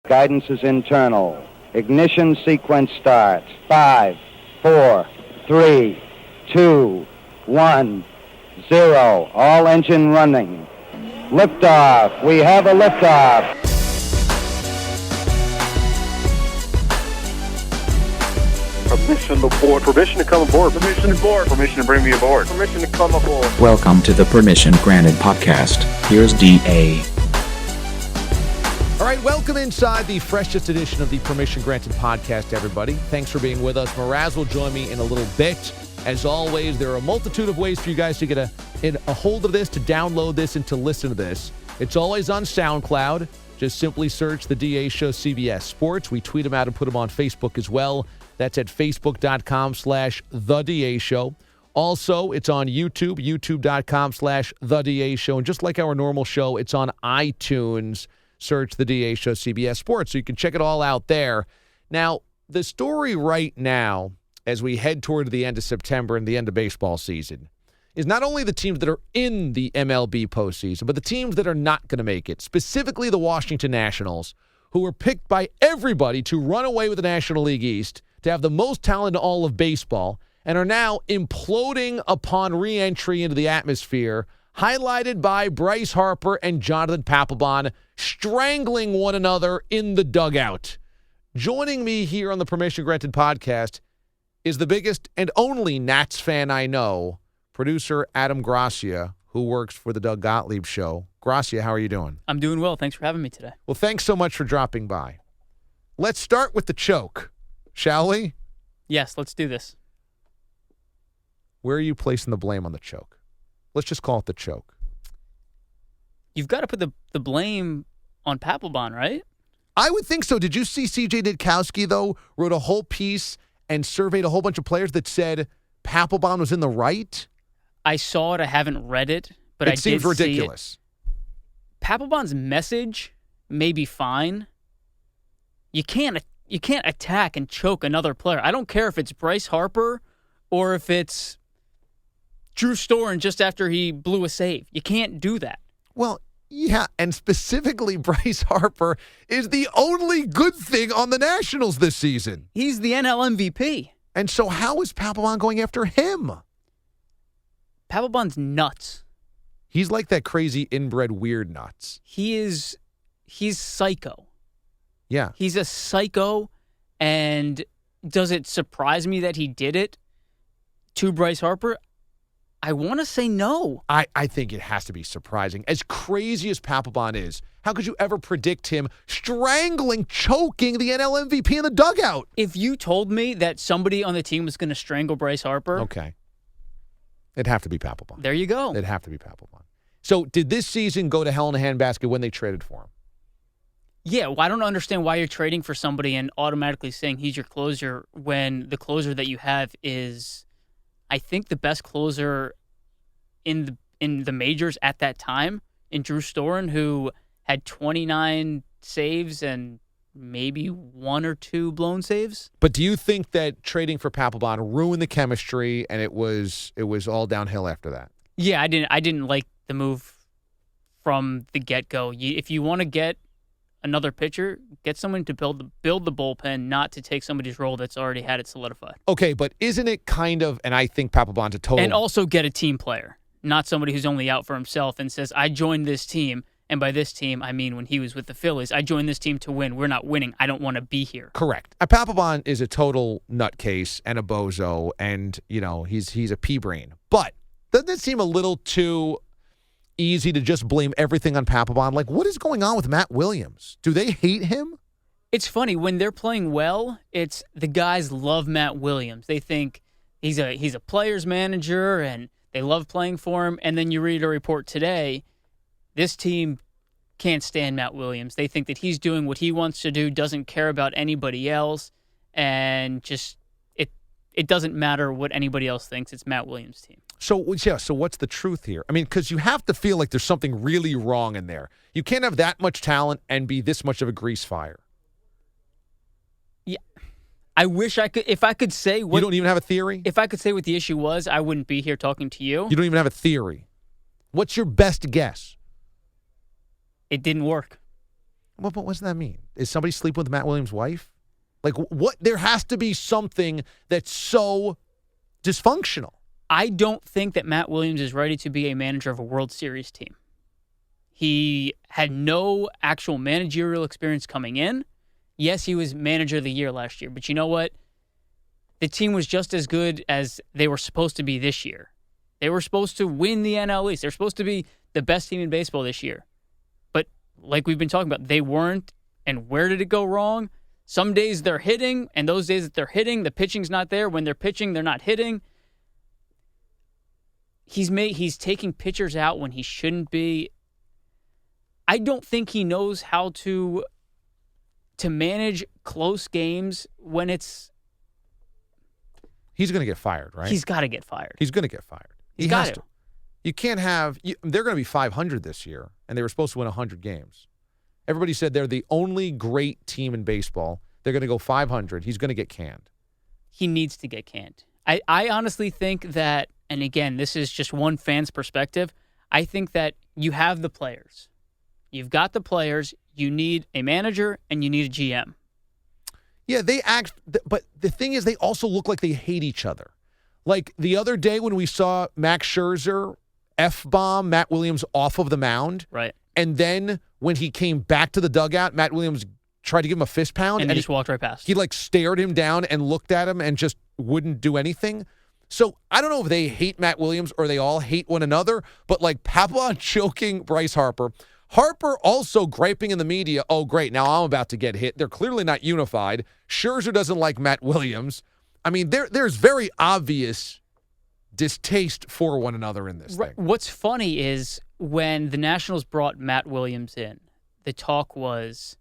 Guidance is internal. Ignition sequence starts. 5, 4, 3, 2, 1, 0. All engine running. Liftoff. We have a liftoff. Permission to board. Permission to come aboard. Permission to board. Permission to bring me aboard. Permission to come aboard. Welcome to the Permission Granted podcast. Here's DA. All right, welcome inside the freshest edition of the Permission Granted podcast, everybody. Thanks for being with us. Mraz will join me in a little bit. As always, there are a multitude of ways for you guys to get a hold of this, to download this, and to listen to this. It's always on SoundCloud. Just simply search the DA Show CBS Sports. We tweet them out and put them on Facebook as well. That's at facebook.com/The DA Show. Also, it's on YouTube, youtube.com/The DA Show. And just like our normal show, it's on iTunes. Search the DA Show CBS Sports, so you can check it all out there. Now, the story right now, as we head toward the end of September and the end of baseball season, is not only the teams that are in the MLB postseason, but the teams that are not going to make it, specifically the Washington Nationals, who were picked by everybody to run away with the National League East, to have the most talent in all of baseball, and are now imploding upon re-entry into the atmosphere, highlighted by Bryce Harper and Jonathan Papelbon strangling one another in the dugout. Joining me here on the Permission Granted podcast is the biggest and only Nats fan I know, producer Adam Gracia, who works for the Doug Gottlieb Show. Gracia, how are you doing? I'm doing well. Thanks for having me today. Well, thanks so much for dropping by. Let's start with the choke, shall we? Yes, let's do this. Where are you placing the blame on the choke? Let's just call it the choke. You've got to put the blame on Papelbon, right? I would think so. Did you see C.J. Nitkowski, though, wrote a whole piece and surveyed a whole bunch of players that said Papelbon was in the right? I saw it. I haven't read it, but I did see it. It seems ridiculous. Papelbon's message may be fine. You can't attack and choke another player. I don't care if it's Bryce Harper or if it's Drew Storen just after he blew a save. You can't do that. Well, yeah, and specifically Bryce Harper is the only good thing on the Nationals this season. He's the NL MVP. And so how is Papelbon going after him? Papelbon's nuts. He's like that crazy inbred weird nuts. He's psycho. Yeah. He's a psycho, and does it surprise me that he did it to Bryce Harper? I want to say no. I think it has to be surprising. As crazy as Papelbon is, how could you ever predict him strangling, choking the NL MVP in the dugout? If you told me that somebody on the team was going to strangle Bryce Harper. Okay. It'd have to be Papelbon. There you go. It'd have to be Papelbon. So did this season go to hell in a handbasket when they traded for him? Yeah, well, I don't understand why you're trading for somebody and automatically saying he's your closer when the closer that you have is, I think, the best closer in the majors at that time, in Drew Storen, who had 29 saves and maybe one or two blown saves. But do you think that trading for Papelbon ruined the chemistry and it was all downhill after that? Yeah, I didn't like the move from the get-go. If you want to get another pitcher, get someone to build the bullpen, not to take somebody's role that's already had it solidified. Okay, but isn't it kind of, and I think Papelbon's a total... And also get a team player, not somebody who's only out for himself and says, I joined this team, and by this team, I mean when he was with the Phillies, I joined this team to win. We're not winning. I don't want to be here. Correct. Papelbon is a total nutcase and a bozo, and, he's a pea brain. But doesn't it seem a little too easy to just blame everything on Papelbon? Like, what is going on with Matt Williams? Do they hate him? It's funny. When they're playing well, it's the guys love Matt Williams. They think he's a player's manager, and they love playing for him. And then you read a report today, this team can't stand Matt Williams. They think that he's doing what he wants to do, doesn't care about anybody else, and just it doesn't matter what anybody else thinks. It's Matt Williams' team. So what's the truth here? I mean, because you have to feel like there's something really wrong in there. You can't have that much talent and be this much of a grease fire. Yeah. I wish I could, if I could say what... You don't even have a theory? If I could say what the issue was, I wouldn't be here talking to you. You don't even have a theory. What's your best guess? It didn't work. What does that mean? Is somebody sleeping with Matt Williams' wife? Like, what? There has to be something that's so dysfunctional. I don't think that Matt Williams is ready to be a manager of a World Series team. He had no actual managerial experience coming in. Yes, he was manager of the year last year, but you know what? The team was just as good as they were supposed to be this year. They were supposed to win the NL East. They're supposed to be the best team in baseball this year. But like we've been talking about, they weren't. And where did it go wrong? Some days they're hitting, and those days that they're hitting, the pitching's not there. When they're pitching, they're not hitting. He's taking pitchers out when he shouldn't be. I don't think he knows how to manage close games when it's. He's going to get fired, right? He's got to get fired. He's going to get fired. He's got to. You can't have. They're going to be 500 this year, and they were supposed to win 100 games. Everybody said they're the only great team in baseball. They're going to go 500. He's going to get canned. He needs to get canned. I honestly think that, and again, this is just one fan's perspective, I think that you have the players. You've got the players. You need a manager, and you need a GM. Yeah, they act, but the thing is, they also look like they hate each other. Like the other day when we saw Max Scherzer F-bomb Matt Williams off of the mound. Right. And then when he came back to the dugout, Matt Williams tried to give him a fist pound. And he just walked right past. He like stared him down and looked at him and just wouldn't do anything. So I don't know if they hate Matt Williams or they all hate one another, but like Papelbon choking Bryce Harper. Harper also griping in the media, oh, great, now I'm about to get hit. They're clearly not unified. Scherzer doesn't like Matt Williams. I mean, there's very obvious distaste for one another in this thing. What's funny is when the Nationals brought Matt Williams in, the talk was,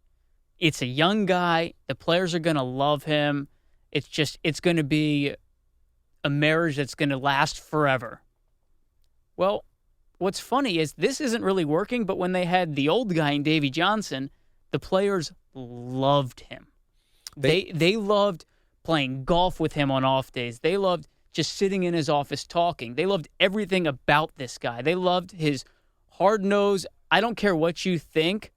it's a young guy. The players are going to love him. It's going to be a marriage that's going to last forever. Well, what's funny is this isn't really working, but when they had the old guy in Davey Johnson, the players loved him. They loved playing golf with him on off days. They loved just sitting in his office talking. They loved everything about this guy. They loved his hard nose. I don't care what you think.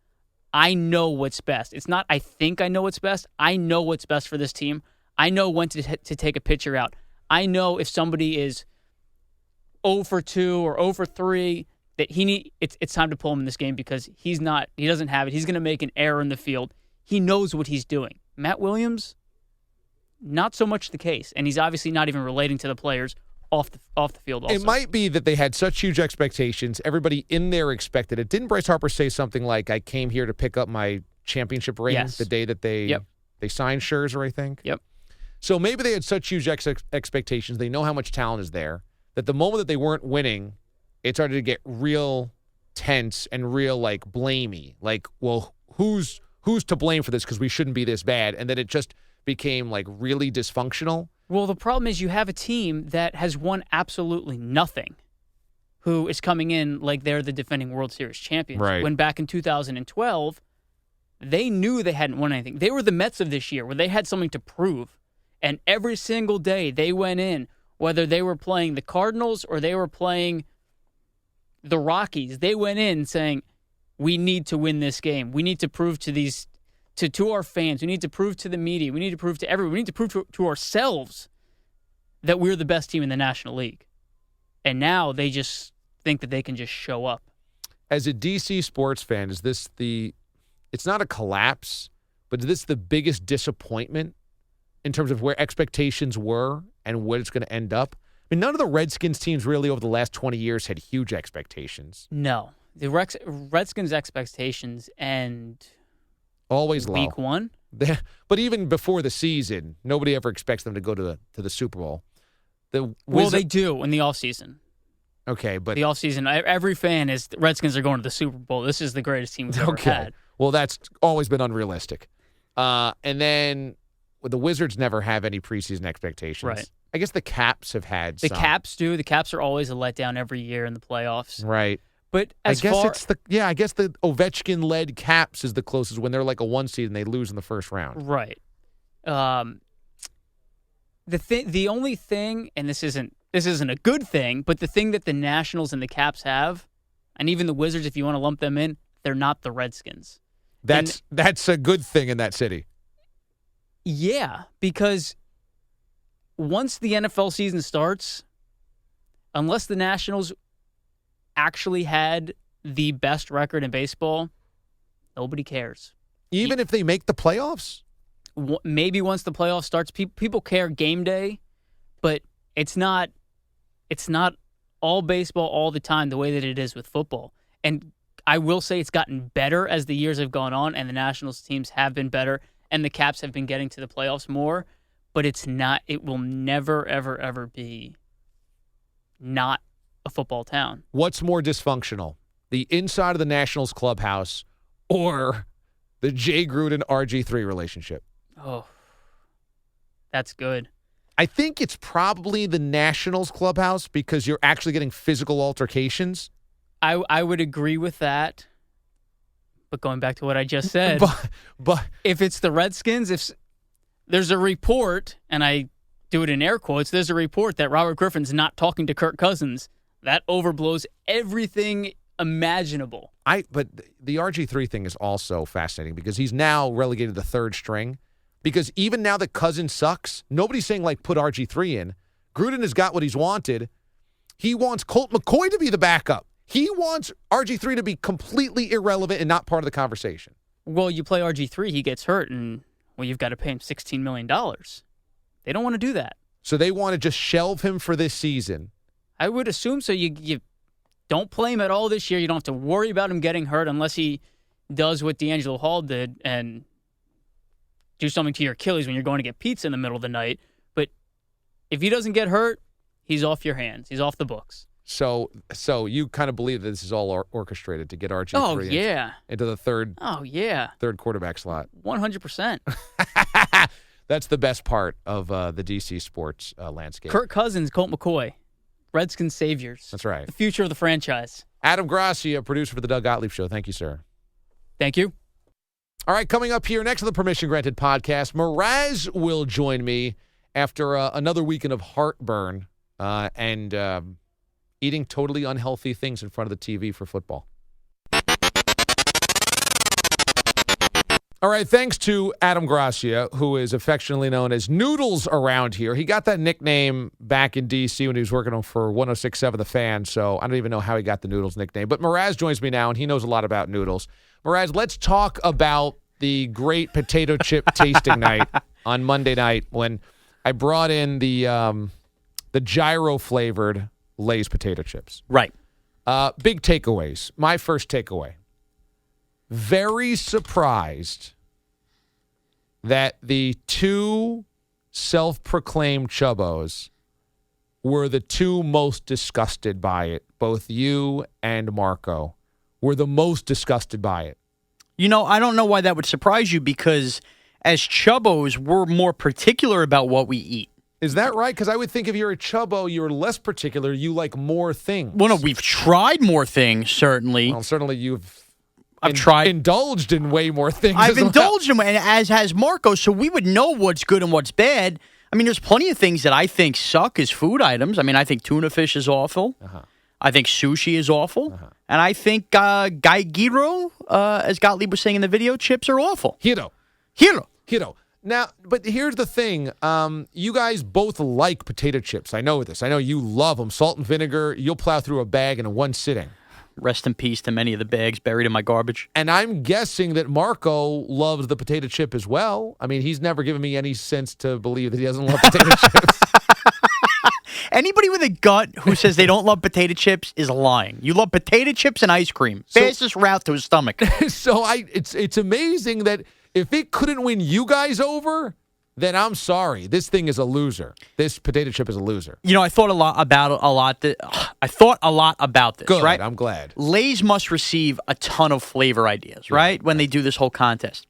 I know what's best. It's not I think I know what's best. I know what's best for this team. I know when to take a pitcher out. I know if somebody is 0 for 2 or 0 for 3 that it's time to pull him in this game because he doesn't have it. He's going to make an error in the field. He knows what he's doing. Matt Williams, not so much the case, and he's obviously not even relating to the players off the field also. It might be that they had such huge expectations. Everybody in there expected it. Didn't Bryce Harper say something like, I came here to pick up my championship ring the day that they signed Scherzer, I think? Yep. So maybe they had such huge expectations. They know how much talent is there that the moment that they weren't winning, it started to get real tense and real like blamey. Like, well, who's to blame for this because we shouldn't be this bad? And then it just became like really dysfunctional. Well, the problem is you have a team that has won absolutely nothing who is coming in like they're the defending World Series champions. Right. When back in 2012, they knew they hadn't won anything. They were the Mets of this year where they had something to prove. And every single day they went in, whether they were playing the Cardinals or they were playing the Rockies, they went in saying, we need to win this game. We need to prove to our fans. We need to prove to the media. We need to prove to everyone. We need to prove to ourselves that we're the best team in the National League. And now they just think that they can just show up. As a DC sports fan, is this it's not a collapse, but is this the biggest disappointment in terms of where expectations were and what it's going to end up? I mean, none of the Redskins teams really over the last 20 years had huge expectations. No. The Redskins' expectations end always low. Week 1. But even before the season, nobody ever expects them to go to the Super Bowl. Well, they do in the offseason. Okay, but the offseason, every fan is the Redskins are going to the Super Bowl. This is the greatest team we've ever had. Well, that's always been unrealistic. And then the Wizards never have any preseason expectations. Right. I guess the Caps have had some. The Caps do. The Caps are always a letdown every year in the playoffs. Right. But I guess the Ovechkin-led Caps is the closest when they're like a 1 seed and they lose in the first round. Right. The only thing, and this isn't a good thing, but the thing that the Nationals and the Caps have, and even the Wizards, if you want to lump them in, they're not the Redskins. That's a good thing in that city. Yeah, because once the NFL season starts, unless the Nationals actually had the best record in baseball, nobody cares. Even if they make the playoffs? Maybe once the playoff starts, people care game day, but it's not all baseball all the time the way that it is with football. And I will say it's gotten better as the years have gone on, and the Nationals teams have been better, and the Caps have been getting to the playoffs more, but it will never, ever, ever be not a football town. What's more dysfunctional, the inside of the Nationals clubhouse or the Jay Gruden RG3 relationship? Oh, that's good. I think it's probably the Nationals clubhouse because you're actually getting physical altercations. I would agree with that. But going back to what I just said, but if it's the Redskins, if there's a report, and I do it in air quotes, there's a report that Robert Griffin's not talking to Kirk Cousins, that overblows everything imaginable. But the RG3 thing is also fascinating because he's now relegated to third string. Because even now that Cousins sucks, nobody's saying, like, put RG3 in. Gruden has got what he's wanted. He wants Colt McCoy to be the backup. He wants RG3 to be completely irrelevant and not part of the conversation. Well, you play RG3, he gets hurt, and, you've got to pay him $16 million. They don't want to do that. So they want to just shelve him for this season. I would assume so. You don't play him at all this year. You don't have to worry about him getting hurt unless he does what D'Angelo Hall did and do something to your Achilles when you're going to get pizza in the middle of the night. But if he doesn't get hurt, he's off your hands. He's off the books. So you kind of believe that this is all orchestrated to get RG3 into the third quarterback slot. 100%. That's the best part of the DC sports landscape. Kirk Cousins, Colt McCoy, Redskins saviors. That's right. The future of the franchise. Adam Gracia, producer for the Doug Gottlieb Show. Thank you, sir. Thank you. All right, coming up here next on the Permission Granted podcast, Mraz will join me after another weekend of heartburn and eating totally unhealthy things in front of the TV for football. All right, thanks to Adam Gracia, who is affectionately known as Noodles around here. He got that nickname back in D.C. when he was working for 106.7 The Fan, so I don't even know how he got the Noodles nickname. But Mraz joins me now, and he knows a lot about noodles. Mraz, let's talk about the great potato chip tasting night on Monday night when I brought in the Gyro-flavored Lay's potato chips. Right. Big takeaways. My first takeaway. Very surprised that the two self-proclaimed chubbos were the two most disgusted by it. Both you and Marco were the most disgusted by it. You know, I don't know why that would surprise you because as chubbos, we're more particular about what we eat. Is that right? Because I would think if you're a chubbo, you're less particular. You like more things. Well, no, we've tried more things, certainly. Well, certainly you've indulged in way more things. I've indulged in, and as has Marco, so we would know what's good and what's bad. I mean, there's plenty of things that I think suck as food items. I mean, I think tuna fish is awful. Uh-huh. I think sushi is awful. Uh-huh. And I think Gyro, as Gottlieb was saying in the video, chips are awful. Gyro. Now, but here's the thing. You guys both like potato chips. I know this. I know you love them. Salt and vinegar, you'll plow through a bag in one sitting. Rest in peace to many of the bags buried in my garbage. And I'm guessing that Marco loves the potato chip as well. I mean, he's never given me any sense to believe that he doesn't love potato chips. Anybody with a gut who says they don't love potato chips is lying. You love potato chips and ice cream. Fastest route to his stomach. So it's amazing that if it couldn't win you guys over, then I'm sorry. This thing is a loser. This potato chip is a loser. You know, I thought a lot about this. Good, right? I'm glad. Lay's must receive a ton of flavor ideas, right? When they do this whole contest.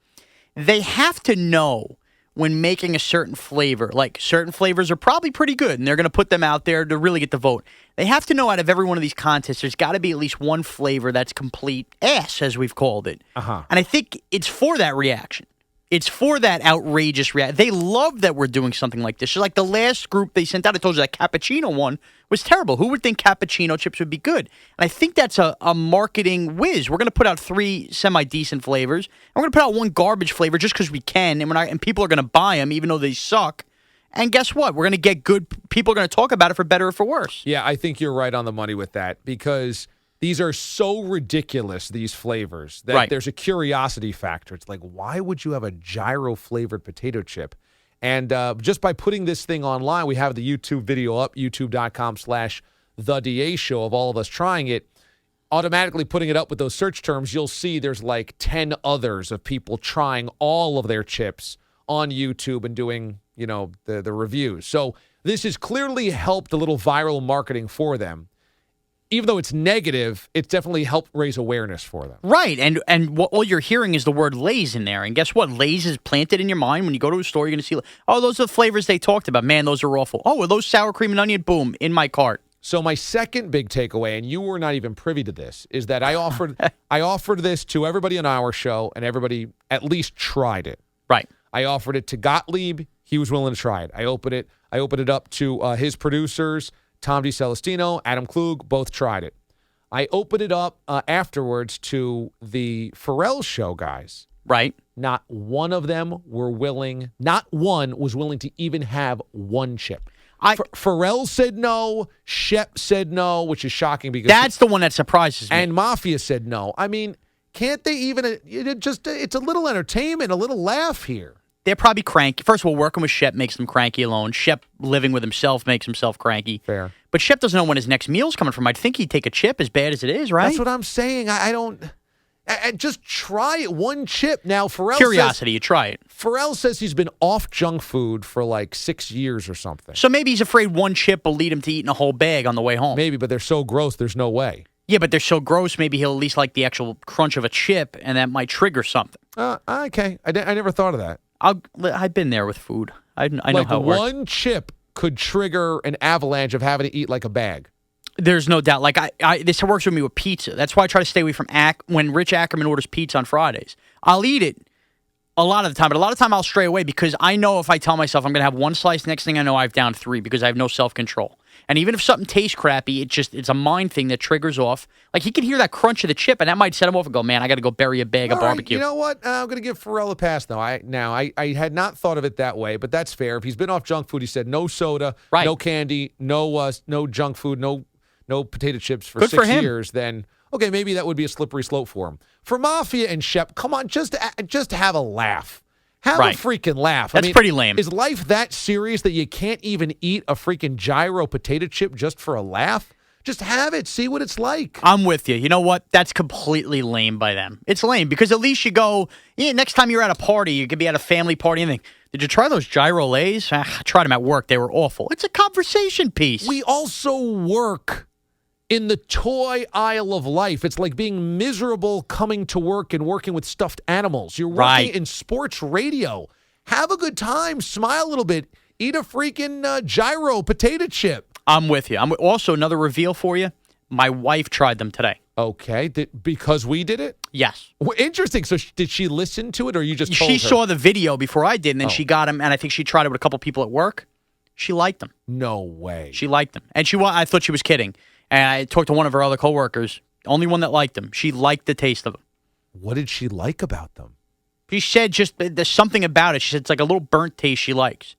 They have to know when making a certain flavor, like certain flavors are probably pretty good, and they're going to put them out there to really get the vote. They have to know out of every one of these contests, there's got to be at least one flavor that's complete ass, as we've called it. Uh-huh. And I think it's for that reaction. It's for that outrageous reaction. They love that we're doing something like this. So like the last group they sent out, I told you that cappuccino one was terrible. Who would think cappuccino chips would be good? And I think that's a marketing whiz. We're going to put out 3 semi-decent flavors. And we're going to put out 1 garbage flavor just because we can. And people are going to buy them even though they suck. And guess what? We're going to get good. People are going to talk about it for better or for worse. Yeah, I think you're right on the money with that because these are so ridiculous, these flavors, that there's a curiosity factor. It's like, why would you have a gyro-flavored potato chip? And just by putting this thing online, we have the YouTube video up, youtube.com/TheDA Show of all of us trying it. Automatically putting it up with those search terms, you'll see there's like 10 others of people trying all of their chips on YouTube and doing, the reviews. So this has clearly helped a little viral marketing for them. Even though it's negative, it's definitely helped raise awareness for them. Right, and what all you're hearing is the word Lay's in there. And guess what? Lay's is planted in your mind. When you go to a store, you're going to see, oh, those are the flavors they talked about. Man, those are awful. Oh, are those sour cream and onion? Boom, in my cart. So my second big takeaway, and you were not even privy to this, is that I offered this to everybody on our show, and everybody at least tried it. Right. I offered it to Gottlieb. He was willing to try it. I opened it up to his producers, Tom DiCelestino, Adam Klug, both tried it. I opened it up afterwards to the Pharrell show guys. Right. Not one of them were willing, not one was willing to even have 1 chip. Pharrell said no, Shep said no, which is shocking because that's the one that surprises me. And Mafia said no. I mean, can't they even, it's a little entertainment, a little laugh here. They're probably cranky. First of all, working with Shep makes them cranky alone. Shep living with himself makes himself cranky. Fair. But Shep doesn't know when his next meal's coming from. I'd think he'd take a chip as bad as it is, right? That's what I'm saying. I don't. Just try it. 1 chip. Now, Curiosity, you try it. Pharrell says he's been off junk food for like 6 years or something. So maybe he's afraid 1 chip will lead him to eating a whole bag on the way home. Maybe, but they're so gross, there's no way. Yeah, but they're so gross, maybe he'll at least like the actual crunch of a chip, and that might trigger something. Okay. I never thought of that. I've been there with food. I know like how it works. 1 chip could trigger an avalanche of having to eat like a bag. There's no doubt. Like this works with me with pizza. That's why I try to stay away from when Rich Ackerman orders pizza on Fridays. I'll eat it a lot of the time, but a lot of the time I'll stray away because I know if I tell myself I'm going to have 1 slice, next thing I know I've downed 3 because I have no self-control. And even if something tastes crappy, it's a mind thing that triggers off. Like he can hear that crunch of the chip, and that might set him off and go, man, I got to go bury a bag of barbecue. You know what? I'm going to give Pharrell a pass, though. I had not thought of it that way, but that's fair. If he's been off junk food, he said no soda, no candy, no junk food, no potato chips for Good 6 for him. years, then okay, maybe that would be a slippery slope for him. For Mafia and Shep, come on, just have a laugh. Have a freaking laugh. That's pretty lame. Is life that serious that you can't even eat a freaking gyro potato chip just for a laugh? Just have it. See what it's like. I'm with you. You know what? That's completely lame by them. It's lame because at least you go, next time you're at a party, you could be at a family party and think, did you try those Gyro Lays? I tried them at work. They were awful. It's a conversation piece. We also work in the toy aisle of life. It's like being miserable coming to work and working with stuffed animals. You're working in sports radio. Have a good time. Smile a little bit. Eat a freaking gyro potato chip. I'm with you. I'm also another reveal for you. My wife tried them today. Okay. Because we did it? Yes. Well, interesting. So did she listen to it or you just told her? She saw the video before I did, and then she got them, and I think she tried it with a couple people at work. She liked them. No way. She liked them. And I thought she was kidding. And I talked to one of her other coworkers, only one that liked them. She liked the taste of them. What did she like about them? She said there's something about it. She said it's like a little burnt taste she likes.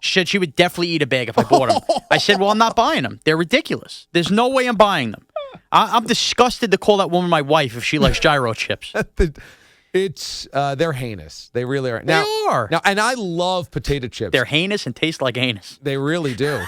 She said she would definitely eat a bag if I bought them. I said, well, I'm not buying them. They're ridiculous. There's no way I'm buying them. I'm disgusted to call that woman my wife if she likes gyro chips. They're heinous. They really are. They are. Now, and I love potato chips. They're heinous and taste like anus. They really do.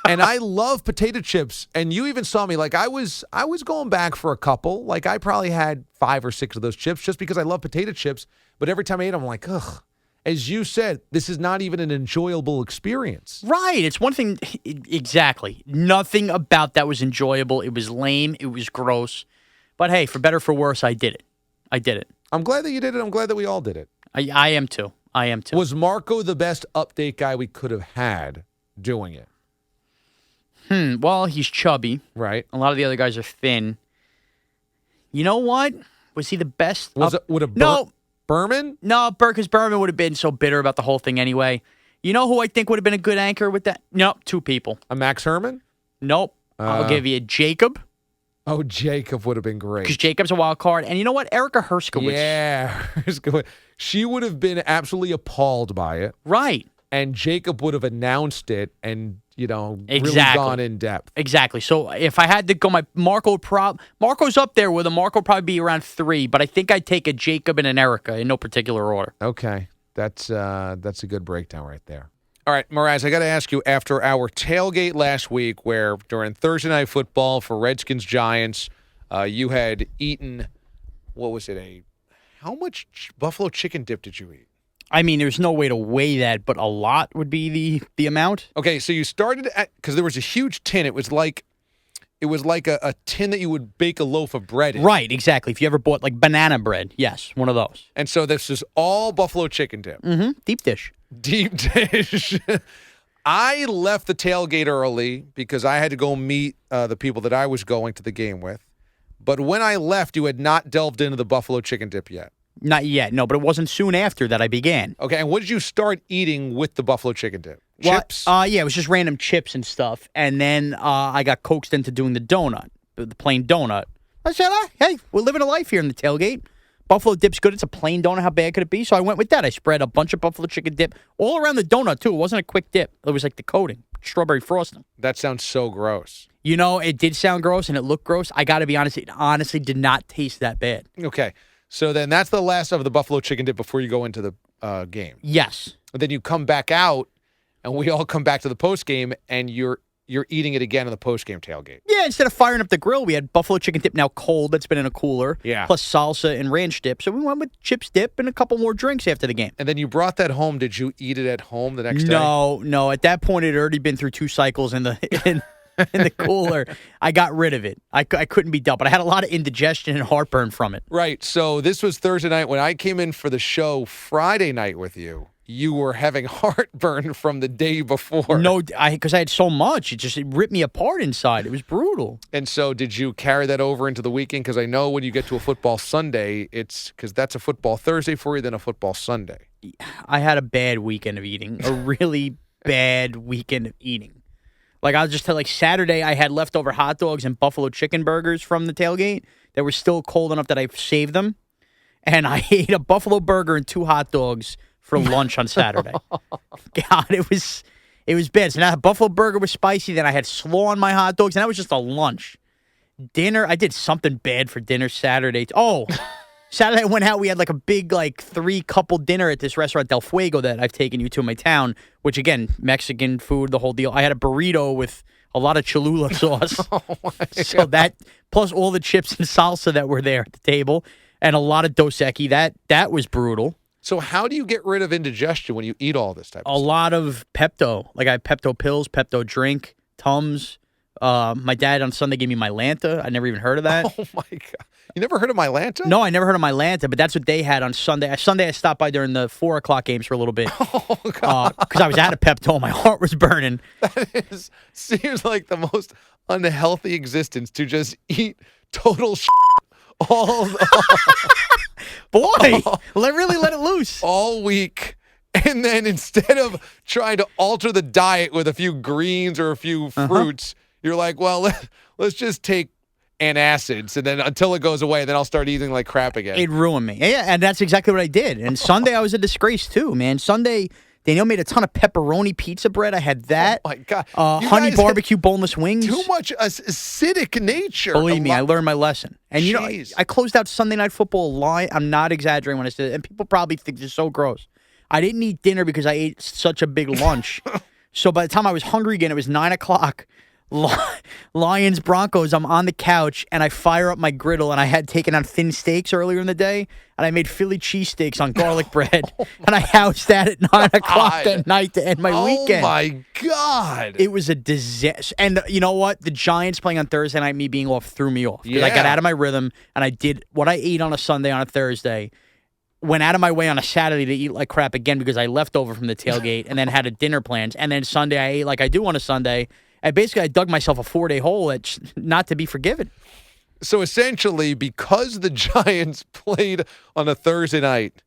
And I love potato chips. And you even saw me, like I was going back for a couple. Like I probably had 5 or 6 of those chips just because I love potato chips. But every time I ate them, I'm like, ugh. As you said, this is not even an enjoyable experience. Right. It's one thing. Exactly. Nothing about that was enjoyable. It was lame. It was gross. But hey, for better or for worse, I did it. I'm glad that you did it. I'm glad that we all did it. I am too. Was Marco the best update guy we could have had doing it? Well, he's chubby. Right. A lot of the other guys are thin. You know what? Was he the best? Would a Berman? No, because Berman would have been so bitter about the whole thing anyway. You know who I think would have been a good anchor with that? Nope, 2 people. A Max Herman? Nope. I'll give you Jacob. Oh, Jacob would have been great. Because Jacob's a wild card. And you know what? Erica Herskowitz. Yeah. She would have been absolutely appalled by it. Right. And Jacob would have announced it and, really Exactly. gone in depth. Exactly. So if I had to go, Marco's up there with him. Marco would probably be around 3, but I think I'd take a Jacob and an Erica in no particular order. Okay. That's a good breakdown right there. All right, Mraz, I got to ask you, after our tailgate last week where during Thursday Night Football for Redskins-Giants, you had eaten, what was it, how much buffalo chicken dip did you eat? I mean, there's no way to weigh that, but a lot would be the amount. Okay, so you started because there was a huge tin. It was like a tin that you would bake a loaf of bread in. Right, exactly. If you ever bought like banana bread, yes, one of those. And so this is all buffalo chicken dip. Mm-hmm. Deep dish. Deep dish. I left the tailgate early because I had to go meet the people that I was going to the game with. But when I left, you had not delved into the buffalo chicken dip yet. Not yet, no, but it wasn't soon after that I began. Okay, and what did you start eating with the buffalo chicken dip? Well, Chips? yeah, it was just random chips and stuff. And then I got coaxed into doing the donut, the plain donut. I said, hey, we're living a life here in the tailgate. Buffalo dip's good. It's a plain donut. How bad could it be? So I went with that. I spread a bunch of buffalo chicken dip all around the donut, too. It wasn't a quick dip. It was like the coating, strawberry frosting. That sounds so gross. It did sound gross and it looked gross. I got to be honest, it honestly did not taste that bad. Okay, so then that's the last of the buffalo chicken dip before you go into the game. Yes. And then you come back out, and we all come back to the post game, and you're eating it again in the post game tailgate. Yeah, instead of firing up the grill, we had buffalo chicken dip now cold that's been in a cooler. Yeah. Plus salsa and ranch dip. So we went with chips dip and a couple more drinks after the game. And then you brought that home. Did you eat it at home the next day? No. At that point, it had already been through 2 cycles in the in the cooler. I got rid of it. I couldn't be dealt, but I had a lot of indigestion and heartburn from it. Right. So this was Thursday night. When I came in for the show Friday night with you, you were having heartburn from the day before. No, because I had so much. It ripped me apart inside. It was brutal. And so did you carry that over into the weekend? Because I know when you get to a football Sunday, it's because that's a football Thursday for you, then a football Sunday. I had a bad weekend of eating, a really bad weekend of eating. Like, I'll just tell, like, Saturday I had leftover hot dogs and buffalo chicken burgers from the tailgate that were still cold enough that I saved them. And I ate a buffalo burger and 2 hot dogs for lunch on Saturday. God, it was bad. So now the buffalo burger was spicy. Then I had slaw on my hot dogs, and that was just a lunch. Dinner, I did something bad for dinner Saturday. Oh, Saturday I went out. We had like a big 3-couple dinner at this restaurant, Del Fuego, that I've taken you to in my town, which, again, Mexican food, the whole deal. I had a burrito with a lot of Cholula sauce. So that, plus all the chips and salsa that were there at the table, and a lot of Dos Equis. That was brutal. So how do you get rid of indigestion when you eat all this type of A stuff? lot of Pepto. Like, I have Pepto pills, Pepto drink, Tums. My dad on Sunday gave me Mylanta. I never even heard of that. Oh, my God. You never heard of Mylanta? No, I never heard of Mylanta, but that's what they had on Sunday. Sunday, I stopped by during the 4 o'clock games for a little bit. Oh, God. Because I was out of Pepto. My heart was burning. That seems like the most unhealthy existence, to just eat total all Boy, really let it loose. all week. And then instead of trying to alter the diet with a few greens or a few fruits, you're like, well, let's just take antacids, and then until it goes away, then I'll start eating like crap again. It ruined me. Yeah, and that's exactly what I did. And Sunday, I was a disgrace too, man. Sunday, Danielle made a ton of pepperoni pizza bread. I had that. Oh, my God. You Honey guys barbecue boneless wings. Too much acidic nature. Believe me, I learned my lesson. And, Jeez. I closed out Sunday Night Football line. I'm not exaggerating when I say it. And people probably think this is so gross. I didn't eat dinner because I ate such a big lunch. So by the time I was hungry again, it was 9 o'clock. Lions, Broncos, I'm on the couch, and I fire up my griddle, and I had taken out thin steaks earlier in the day, and I made Philly cheesesteaks on garlic bread, and I housed that at 9 o'clock at night to end my weekend. Oh, my God. It was a disaster. And you know what? The Giants playing on Thursday night, me being off, threw me off. Because I got out of my rhythm, and I did what I ate on a Sunday on a Thursday, went out of my way on a Saturday to eat like crap again because I left over from the tailgate and then had a dinner plans. And then Sunday, I ate like I do on a Sunday. And basically, I dug myself a 4-day hole that's not to be forgiven. So essentially, because the Giants played on a Thursday night,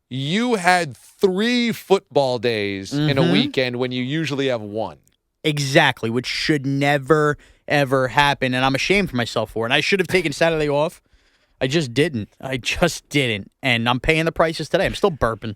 you had 3 football days in a weekend when you usually have 1. Exactly, which should never, ever happen. And I'm ashamed for myself for it. And I should have taken Saturday off. I just didn't. And I'm paying the prices today. I'm still burping.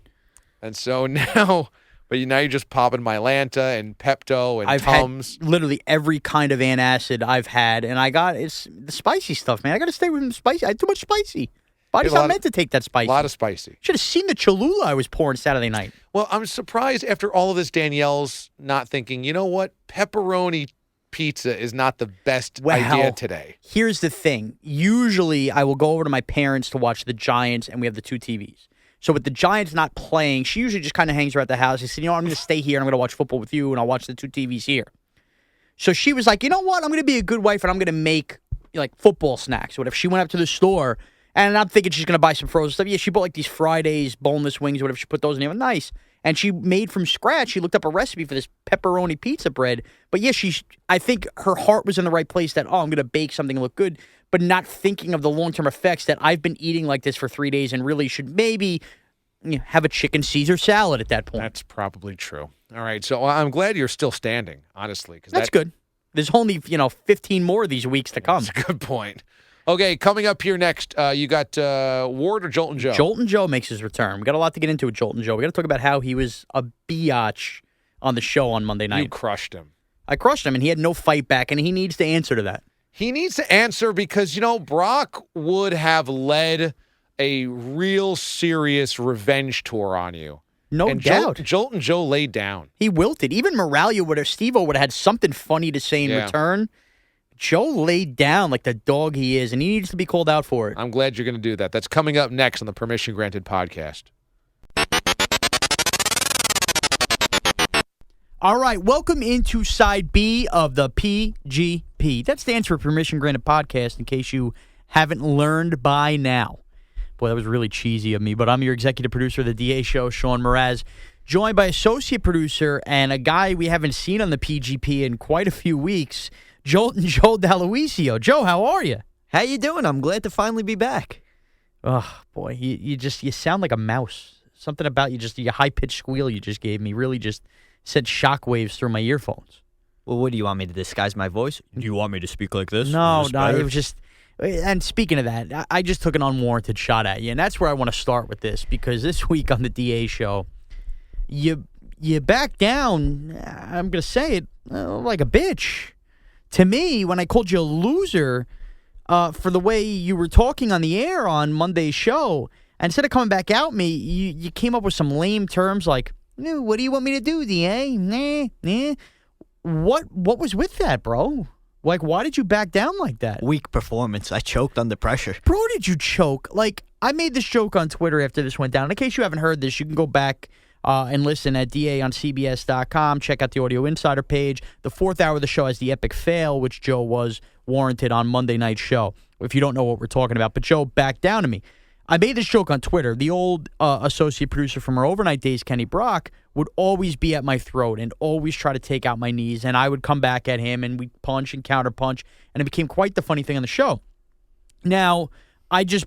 And so now, now you're just popping Mylanta and Pepto and I've Tums. had literally every kind of antacid I've had. And it's the spicy stuff, man. I got to stay with the spicy. I had too much spicy. Body's not meant to take that spicy. A lot of spicy. Should have seen the Cholula I was pouring Saturday night. Well, I'm surprised after all of this, Danielle's not thinking, you know what? Pepperoni pizza is not the best idea today. Here's the thing. Usually, I will go over to my parents to watch the Giants, and we have the 2 TVs. So with the Giants not playing, she usually just kind of hangs around the house. She said, I'm going to stay here, and I'm going to watch football with you, and I'll watch the 2 TVs here. So she was like, you know what? I'm going to be a good wife, and I'm going to make football snacks. What if she went up to the store, and I'm thinking she's going to buy some frozen stuff. Yeah, she bought these Fridays boneless wings, whatever. She put those in there. Nice. And she made from scratch. She looked up a recipe for this pepperoni pizza bread. But yeah, I think her heart was in the right place that, I'm going to bake something look good, but not thinking of the long-term effects that I've been eating like this for 3 days and really should maybe have a chicken Caesar salad at that point. That's probably true. All right. So I'm glad you're still standing, honestly. That's good. There's only, 15 more of these weeks to come. That's a good point. Okay, coming up here next, you got Ward or Joltin' Joe? Joltin' Joe makes his return. We got a lot to get into with Joltin' Joe. We got to talk about how he was a biatch on the show on Monday night. You crushed him. I crushed him, and he had no fight back, and he needs to answer to that. He needs to answer because, Brock would have led a real serious revenge tour on you. No doubt. Joltin' Joe laid down. He wilted. Even Moralia Steve-O would have had something funny to say in return. Joe laid down like the dog he is, and he needs to be called out for it. I'm glad you're going to do that. That's coming up next on the Permission Granted podcast. All right, welcome into Side B of the PGP. That stands for Permission Granted Podcast, in case you haven't learned by now. Boy, that was really cheesy of me, but I'm your executive producer of the DA Show, Sean Mraz, joined by associate producer and a guy we haven't seen on the PGP in quite a few weeks, Joltin' Joe D'Aloisio. Joe, how are you? How you doing? I'm glad to finally be back. Oh, boy, you sound like a mouse. Something about your high-pitched squeal you just gave me really just sent shockwaves through my earphones. Well, what do you want me to disguise my voice? Do you want me to speak like this? No, it was just... And speaking of that, I just took an unwarranted shot at you, and that's where I want to start with this, because this week on the DA Show, you back down, I'm going to say it, like a bitch. To me, when I called you a loser for the way you were talking on the air on Monday's show, instead of coming back at me, you came up with some lame terms like, what do you want me to do, DA? Nah. What was with that, bro? Like, why did you back down like that? Weak performance. I choked under pressure. Bro, did you choke? Like, I made this joke on Twitter after this went down. In case you haven't heard this, you can go back and listen at DAOnCBS.com. Check out the Audio Insider page. The 4th hour of the show has the epic fail, which Joe was warranted on Monday night's show, if you don't know what we're talking about. But Joe backed down to me. I made this joke on Twitter. The old associate producer from our overnight days, Kenny Brock, would always be at my throat and always try to take out my knees, and I would come back at him, and we'd punch and counterpunch, and it became quite the funny thing on the show. Now, I just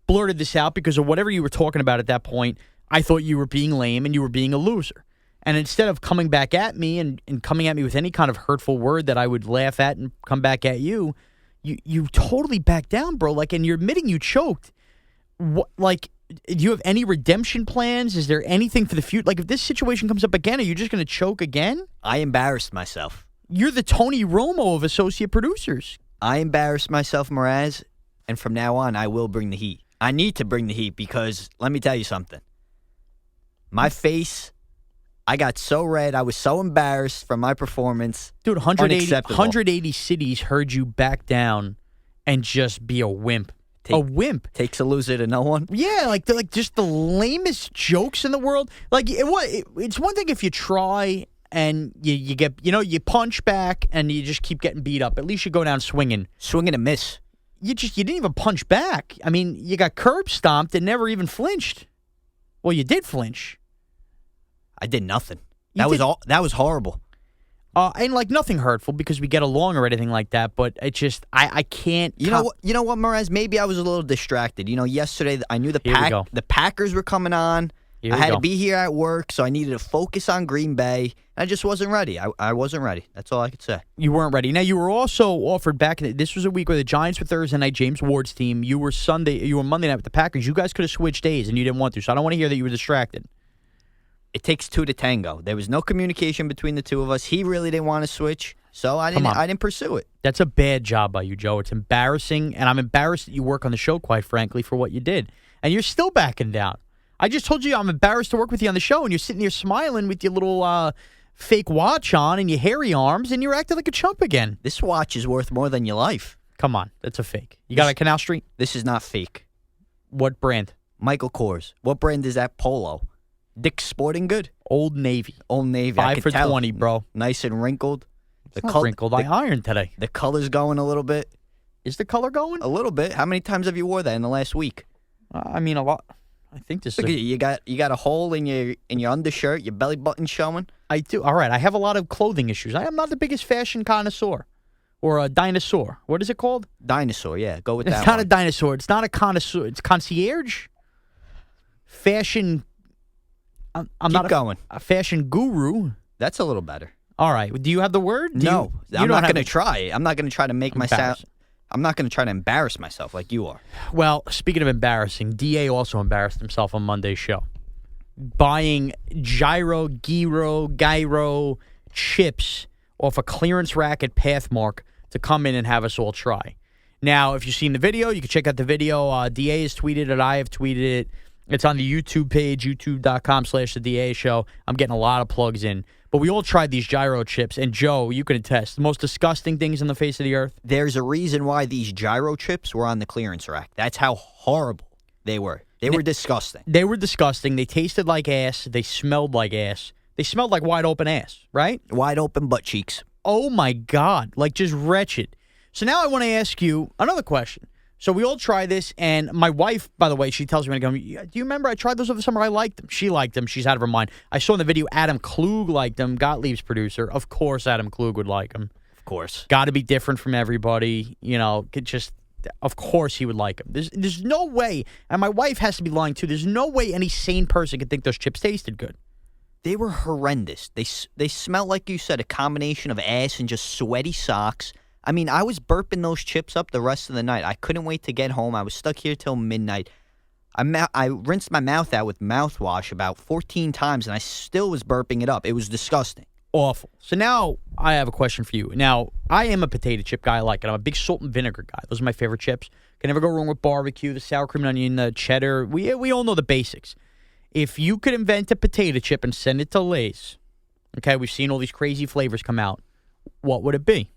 blurted this out because of whatever you were talking about at that point. I thought you were being lame and you were being a loser. And instead of coming back at me and coming at me with any kind of hurtful word that I would laugh at and come back at you, you totally backed down, bro. Like, and you're admitting you choked. What, like, do you have any redemption plans? Is there anything for the future? Like, if this situation comes up again, are you just going to choke again? I embarrassed myself. You're the Tony Romo of associate producers. I embarrassed myself, Mraz, and from now on, I will bring the heat. I need to bring the heat because, let me tell you something. My face, I got so red. I was so embarrassed from my performance. Dude, 180 cities heard you back down and just be a wimp. A wimp. Takes a loser to no one. Yeah, like just the lamest jokes in the world. Like, it's one thing if you try and you get, you punch back and you just keep getting beat up. At least you go down swinging. Swing and a miss. You didn't even punch back. I mean, you got curb stomped and never even flinched. Well, you did flinch. I did nothing. That was horrible. And like nothing hurtful because we get along or anything like that, but it just I can't. You know what, Mraz? Maybe I was a little distracted. Yesterday I knew the Packers were coming on. I had to be here at work, so I needed to focus on Green Bay. I just wasn't ready. I wasn't ready. That's all I could say. You weren't ready. Now, you were also offered back. This was a week where the Giants were Thursday night, James Ward's team. You were Monday night with the Packers. You guys could have switched days, and you didn't want to. So I don't want to hear that you were distracted. It takes two to tango. There was no communication between the two of us. He really didn't want to switch, so I didn't pursue it. That's a bad job by you, Joe. It's embarrassing, and I'm embarrassed that you work on the show, quite frankly, for what you did. And you're still backing down. I just told you I'm embarrassed to work with you on the show, and you're sitting there smiling with your little fake watch on and your hairy arms, and you're acting like a chump again. This watch is worth more than your life. Come on, that's a fake. You got a Canal Street? This is not fake. What brand? Michael Kors. What brand is that polo? Dick's Sporting Good? Old Navy. Old Navy. 5 for $20, bro. Nice and wrinkled. It's not wrinkled. I ironed today. The color's going a little bit. Is the color going? A little bit. How many times have you wore that in the last week? I mean, a lot. I think this Look is. at you got a hole in your undershirt, your belly button showing. I do. All right. I have a lot of clothing issues. I am not the biggest fashion connoisseur or a dinosaur. What is it called? Dinosaur, yeah. Go with that. It's not a dinosaur. It's not a connoisseur. It's concierge. Fashion. I'm not going. A fashion guru. That's a little better. All right. Do you have the word? No. I'm not going to try. try. I'm not going to try to make myself. I'm not going to try to embarrass myself like you are. Well, speaking of embarrassing, DA also embarrassed himself on Monday's show. Buying Gyro chips off a clearance rack at Pathmark to come in and have us all try. Now, if you've seen the video, you can check out the video. DA has tweeted it. I have tweeted it. It's on the YouTube page, youtube.com/The DA Show. I'm getting a lot of plugs in. But we all tried these Gyro chips, and Joe, you can attest, the most disgusting things on the face of the earth. There's a reason why these Gyro chips were on the clearance rack. That's how horrible they were. They were disgusting. They were disgusting. They tasted like ass. They smelled like ass. They smelled like wide open ass, right? Wide open butt cheeks. Oh, my God. Like just wretched. So now I want to ask you another question. So we all try this, and my wife, by the way, she tells me, do you remember I tried those over the summer? I liked them. She liked them. She's out of her mind. I saw in the video Adam Klug liked them, Gottlieb's producer. Of course Adam Klug would like them. Of course. Got to be different from everybody. You know, of course he would like them. There's no way, and my wife has to be lying too, there's no way any sane person could think those chips tasted good. They were horrendous. They smelled, like you said, a combination of ass and just sweaty socks. I mean, I was burping those chips up the rest of the night. I couldn't wait to get home. I was stuck here till midnight. I rinsed my mouth out with mouthwash about 14 times, and I still was burping it up. It was disgusting. Awful. So now I have a question for you. Now, I am a potato chip guy. I like it. I'm a big salt and vinegar guy. Those are my favorite chips. Can never go wrong with barbecue, the sour cream and onion, the cheddar. We all know the basics. If you could invent a potato chip and send it to Lay's, okay, we've seen all these crazy flavors come out, what would it be?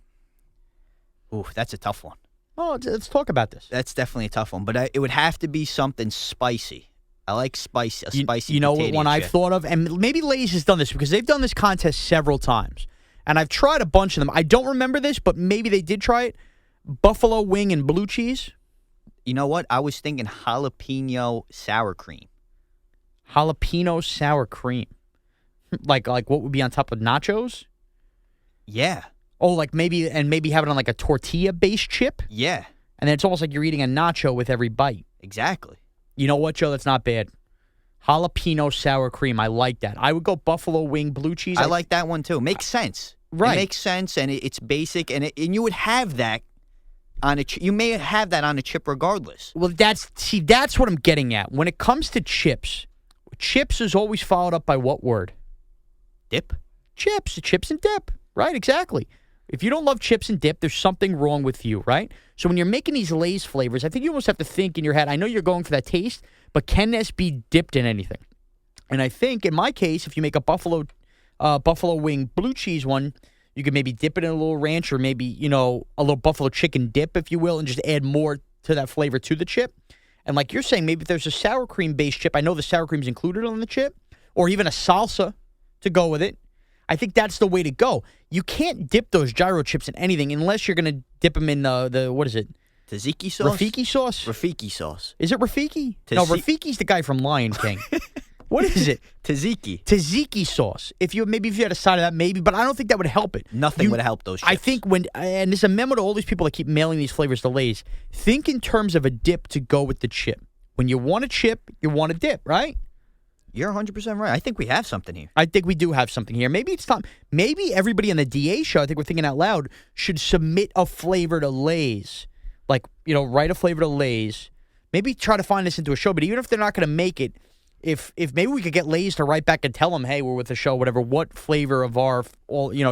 Ooh, that's a tough one. Oh, let's talk about this. That's definitely a tough one, but it would have to be something spicy. I like spicy, a spicy You know potato what one I've chip. thought of? And maybe Lay's has done this because they've done this contest several times. And I've tried a bunch of them. I don't remember this, but maybe they did try it. Buffalo wing and blue cheese. You know what? I was thinking jalapeno sour cream. Jalapeno sour cream. Like what would be on top of nachos? Yeah. Oh, like maybe have it on like a tortilla-based chip? Yeah. And then it's almost like you're eating a nacho with every bite. Exactly. You know what, Joe? That's not bad. Jalapeno sour cream. I like that. I would go buffalo wing blue cheese. I like that one too. Makes sense. Right. It makes sense, and it's basic, and you would have that on a chip. You may have that on a chip regardless. Well, that's what I'm getting at. When it comes to chips is always followed up by what word? Dip? Chips and dip. Right, exactly. If you don't love chips and dip, there's something wrong with you, right? So when you're making these Lay's flavors, I think you almost have to think in your head, I know you're going for that taste, but can this be dipped in anything? And I think, in my case, if you make a buffalo wing blue cheese one, you could maybe dip it in a little ranch or maybe, a little buffalo chicken dip, if you will, and just add more to that flavor to the chip. And like you're saying, maybe if there's a sour cream-based chip, I know the sour cream's included on the chip, or even a salsa to go with it. I think that's the way to go. You can't dip those Gyro chips in anything unless you're going to dip them in the what is it? Tzatziki sauce? Rafiki sauce? Rafiki sauce. Is it Rafiki? No, Rafiki's the guy from Lion King. What is it? Tzatziki. Tzatziki sauce. If you had a side of that, maybe, but I don't think that would help it. Nothing would help those chips. I think and this is a memo to all these people that keep mailing these flavors to Lay's, think in terms of a dip to go with the chip. When you want a chip, you want a dip, right? You're 100% right. I think we have something here. I think we do have something here. Maybe it's time. Maybe everybody on the DA show, I think we're thinking out loud, should submit a flavor to Lay's. Like, write a flavor to Lay's. Maybe try to find this into a show. But even if they're not going to make it, if maybe we could get Lay's to write back and tell them, hey, we're with the show, whatever, what flavor of our,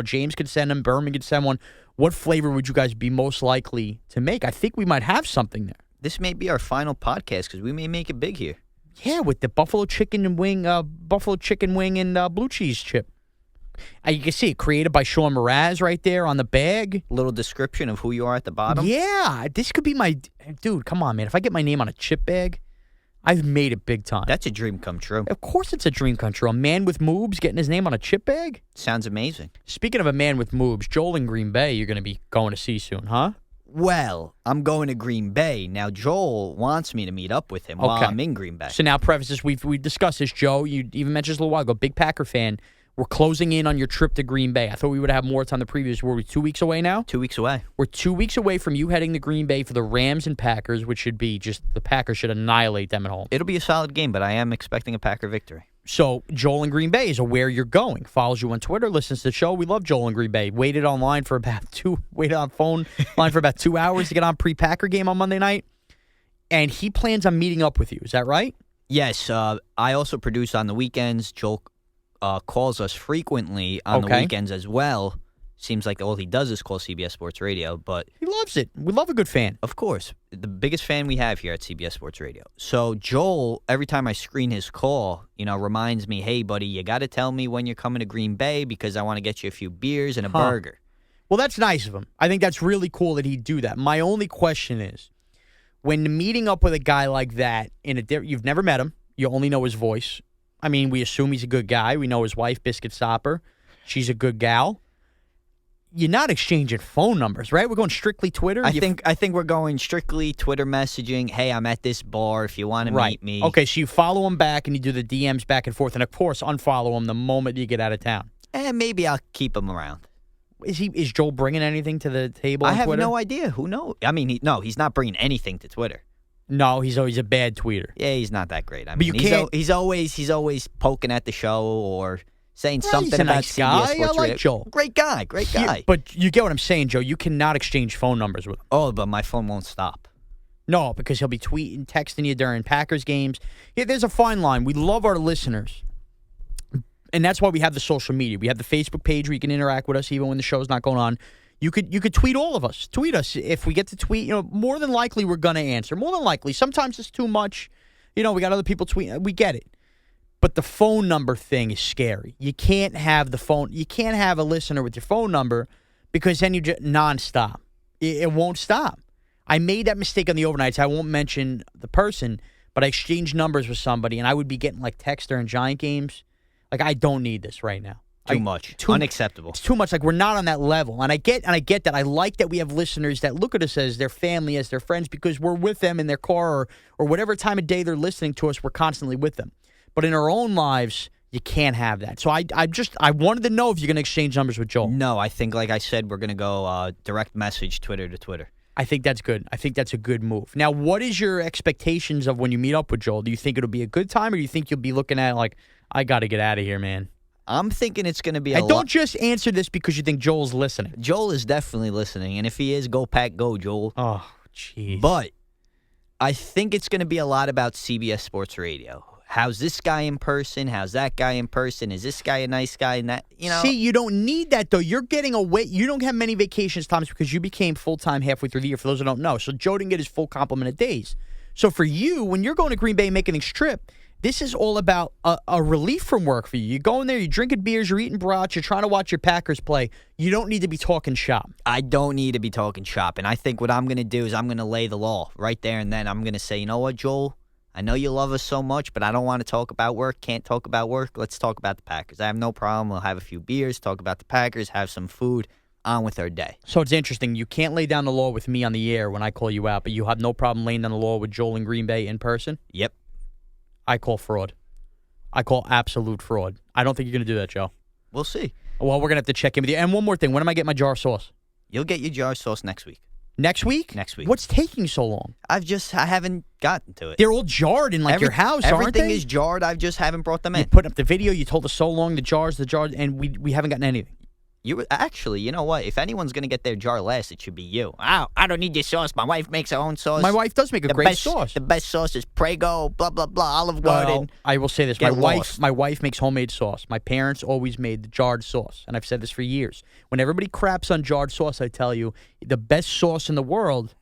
James could send them, Berman could send one. What flavor would you guys be most likely to make? I think we might have something there. This may be our final podcast because we may make it big here. Yeah, with the buffalo chicken wing and blue cheese chip. You can see it created by Sean Mraz right there on the bag. Little description of who you are at the bottom. Yeah, this could be my dude. Come on, man! If I get my name on a chip bag, I've made it big time. That's a dream come true. Of course, it's a dream come true. A man with moobs getting his name on a chip bag. Sounds amazing. Speaking of a man with moobs, Joel in Green Bay, you're going to be going to see soon, huh? Well, I'm going to Green Bay. Now, Joel wants me to meet up with him while I'm in Green Bay. So now, preface this. We've discussed this, Joe. You even mentioned this a little while ago. Big Packer fan. We're closing in on your trip to Green Bay. I thought we would have more time than previous. Were we 2 weeks away now? 2 weeks away. We're 2 weeks away from you heading to Green Bay for the Rams and Packers, which should be just the Packers should annihilate them at home. It'll be a solid game, but I am expecting a Packer victory. So Joel in Green Bay is aware you're going. Follows you on Twitter, listens to the show. We love Joel in Green Bay. Waited on phone line for about 2 hours to get on pre-Packer game on Monday night. And he plans on meeting up with you. Is that right? Yes. I also produce on the weekends. Joel calls us frequently on the weekends as well. Seems like all he does is call CBS Sports Radio, but he loves it. We love a good fan. Of course. The biggest fan we have here at CBS Sports Radio. So Joel, every time I screen his call, reminds me, hey, buddy, you got to tell me when you're coming to Green Bay because I want to get you a few beers and a burger. Well, that's nice of him. I think that's really cool that he'd do that. My only question is, when meeting up with a guy like that, you've never met him, you only know his voice. I mean, we assume he's a good guy. We know his wife, Biscuit Stopper. She's a good gal. You're not exchanging phone numbers, right? We're going strictly Twitter? I think we're going strictly Twitter messaging. Hey, I'm at this bar if you want to meet me. Okay, so you follow him back and you do the DMs back and forth. And, of course, unfollow him the moment you get out of town. And maybe I'll keep him around. Is Joel bringing anything to the table on Twitter? I have Twitter? no idea. Who knows? I mean, he's not bringing anything to Twitter. No, he's always a bad tweeter. Yeah, he's not that great. I mean, but you can't. He's always poking at the show or saying something about nice guy. CBS Sports I like Joel. Great guy. But you get what I'm saying, Joe. You cannot exchange phone numbers with him. Oh, but my phone won't stop. No, because he'll be tweeting, texting you during Packers games. Yeah, there's a fine line. We love our listeners. And that's why we have the social media. We have the Facebook page where you can interact with us even when the show's not going on. You could tweet all of us. Tweet us. If we get to tweet, more than likely we're going to answer. More than likely. Sometimes it's too much. We got other people tweeting. We get it. But the phone number thing is scary. You can't have a listener with your phone number because then you just nonstop. It won't stop. I made that mistake on the overnights. I won't mention the person, but I exchanged numbers with somebody, and I would be getting like text during Giant games. Like, I don't need this right now. Too much. Unacceptable. It's too much. Like, we're not on that level. And I get that. I like that we have listeners that look at us as their family, as their friends, because we're with them in their car or whatever time of day they're listening to us, we're constantly with them. But in our own lives, you can't have that. So I wanted to know if you're going to exchange numbers with Joel. No, I think, like I said, we're going to go direct message Twitter to Twitter. I think that's good. I think that's a good move. Now, what is your expectations of when you meet up with Joel? Do you think it'll be a good time, or do you think you'll be looking at it like, I got to get out of here, man? I'm thinking it's going to be and don't just answer this because you think Joel's listening. Joel is definitely listening, and if he is, go Pack, go, Joel. Oh, jeez. But I think it's going to be a lot about CBS Sports Radio. How's this guy in person? How's that guy in person? Is this guy a nice guy? And that, See, you don't need that, though. You're getting away. You don't have many vacations times because you became full-time halfway through the year, for those who don't know. So Joe didn't get his full complement of days. So for you, when you're going to Green Bay and making this trip, this is all about a relief from work for you. You're going there, you're drinking beers, you're eating brats, you're trying to watch your Packers play. You don't need to be talking shop. I don't need to be talking shop. And I think what I'm going to do is I'm going to lay the law right there and then. I'm going to say, you know what, Joel? I know you love us so much, but I don't want to talk about work. Can't talk about work. Let's talk about the Packers. I have no problem. We'll have a few beers, talk about the Packers, have some food, on with our day. So it's interesting. You can't lay down the law with me on the air when I call you out, but you have no problem laying down the law with Joel in Green Bay in person? Yep. I call fraud. I call absolute fraud. I don't think you're going to do that, Joe. We'll see. Well, we're going to have to check in with you. And one more thing. When am I getting my jar sauce? You'll get your jar sauce next week. Next week? Next week. What's taking so long? I haven't gotten to it. They're all jarred in your house, aren't everything they? is jarred. I just haven't brought them You in. put up the video. You told us so long, the jars, and we haven't gotten anything. Actually, you know what? If anyone's going to get their jar last, it should be you. I don't need your sauce. My wife makes her own sauce. My wife does make a great sauce. The best sauce is Prego, blah, blah, blah, Olive Well, Garden. I will say this. Get My lost. wife makes homemade sauce. My parents always made the jarred sauce, and I've said this for years. When everybody craps on jarred sauce, I tell you, the best sauce in the world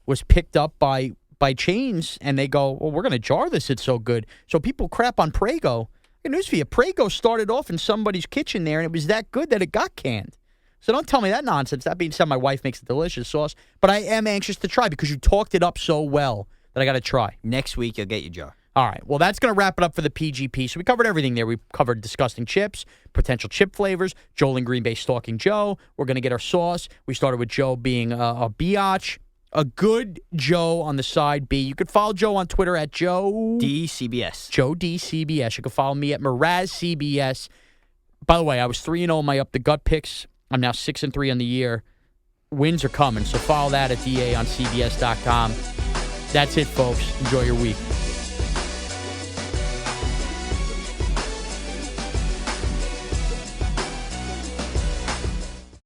was picked up by chains, and they go, well, we're going to jar this. It's so good. So people crap on Prego. Good news for you. Prego started off in somebody's kitchen there, and it was that good that it got canned. So don't tell me that nonsense. That being said, my wife makes a delicious sauce, but I am anxious to try because you talked it up so well that I got to try. Next week, you'll get your jar. All right. Well, that's going to wrap it up for the PGP. So we covered everything there. We covered disgusting chips, potential chip flavors, Joel in Green Bay stalking Joe. We're going to get our sauce. We started with Joe being a biatch, a good Joe on the side B. You could follow Joe on Twitter at Joe DCBS. Joe DCBS. You can follow me at MrazCBS. By the way, I was 3-0 in my Up the Gut picks. I'm now 6-3 on the year. Wins are coming, so follow that at DA on CBS.com. That's it, folks. Enjoy your week.